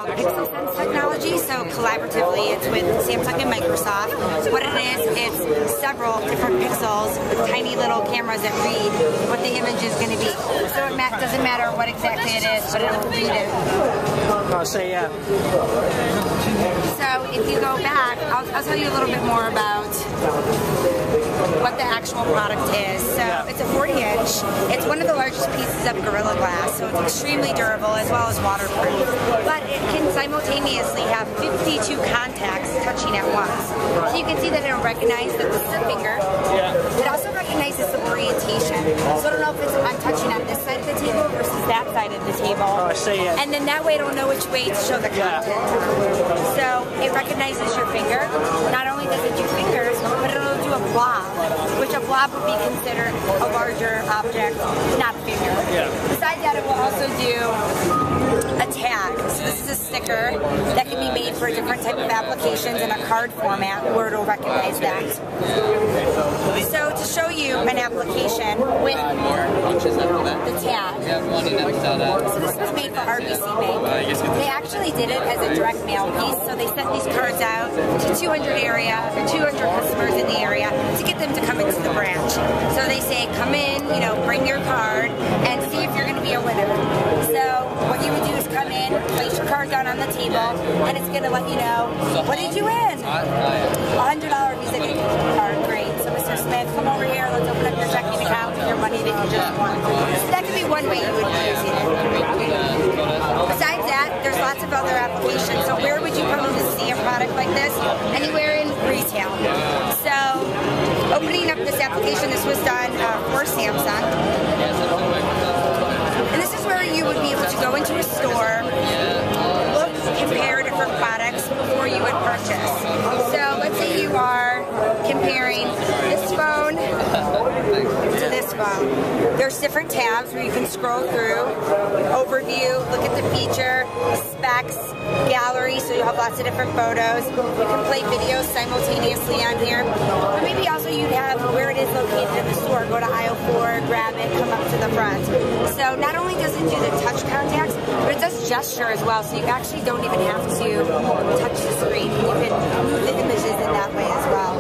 called PixelSense technology. So collaboratively, it's with Samsung and Microsoft. What it is, it's several different pixels with tiny little cameras that read what the image is going to be. So it doesn't matter what exactly it is, but it'll read it. I see, yeah. So if you go back, I'll tell you a little bit more about what the actual product is. So it's a 40-inch. It's one of the largest pieces of Gorilla Glass, so it's extremely durable as well as waterproof. But it can simultaneously have 52 contacts touching at once. So you can see that it'll recognize that this is a finger. It also recognizes the orientation. So I don't know if I'm touching on this side of the table versus that side of the table. Oh, I see, yeah. And then that way it'll know which way to show the content. So it recognizes your finger. Not only does it do fingers, but it'll do a blob, which a blob would be considered a larger object, not a finger. Besides that, it will also do a tag. So this is a sticker that can be made for different type of applications in a card format where it'll recognize that. So to show you an application with the tag. So this was made for RBC Bank. They actually did it as a direct mail piece. So they sent these cards out to 200 customers in the area to get them to come into the branch. So they say, come in, bring your card and see if you're going to be a winner. So what you would do is come in, place your card down on the table, and it's going to let you know, what did you win? $100 Visa gift card, great. So Mr. Smith, come over here, let's open up your checking account with your money that you just won. So that could be one way you would be using it. Besides that, there's lots of other applications. So where would you come to see a product like this? Anywhere in retail. So opening up this application, this was done for Samsung. And this is where you would be able to go into a store, look, compare different products before you would purchase. So let's say you are comparing this phone to this phone. There's different tabs where you can scroll through, overview, look at the feature, specs, gallery, so you'll have lots of different photos. You can play videos simultaneously on here. Or maybe also you'd have where it is located in the store. Go to aisle 4, grab it, come up to the front. So not only does it do the touch contacts, but it does gesture as well, so you actually don't even have to touch the screen. You can move the images in that way as well.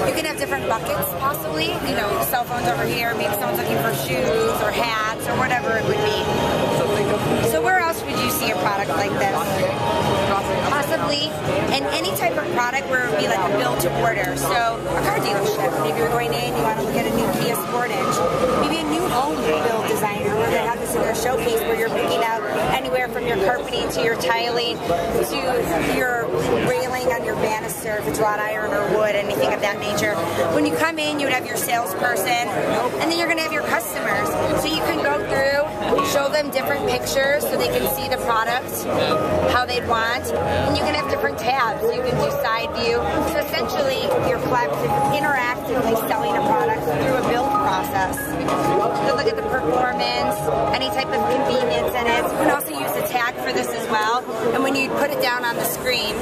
You can have different buckets, possibly. Cell phones over here, maybe someone's looking for shoes or hats or whatever it would be. So where else would you see a product like this? Possibly in any type of product where it would be like a build to order. So a car dealership, maybe you're going in, you want to look at a new Kia Sportage. Maybe a new home build designer where they have this in their showcase where you're picking out anywhere from your carpeting to your tiling to your railing on your banister, if it's wrought iron or wood, anything of that nature. When you come in, you would have your salesperson, and then you're going to have your customers. So you can go through, show them different pictures so they can see the product, how they'd want, and you can have different tabs. You can do side view. So essentially, you're interactively selling a product through a build process. So look at the performance, any type of convenience in it. You can also use a tag for this as well, and when you put it down on the screen,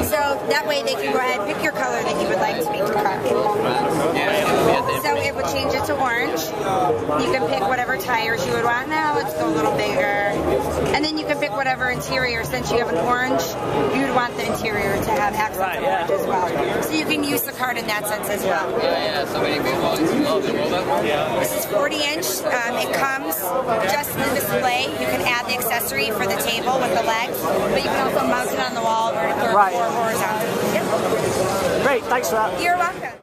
so that way they can go ahead and pick your color that you would like to make your car. So it would change it to orange. You can pick whatever tires you would want. Now let's go a little bigger. And then you can pick whatever interior. Since you have an orange, you would want the interior to have accent to orange as well. So you can use the card in that sense as well. This is 40-inch. It comes just in the display. You can add the accessory for the table with the legs, but you can also mount it on the wall vertical or horizontal. Great, thanks for that. You're welcome.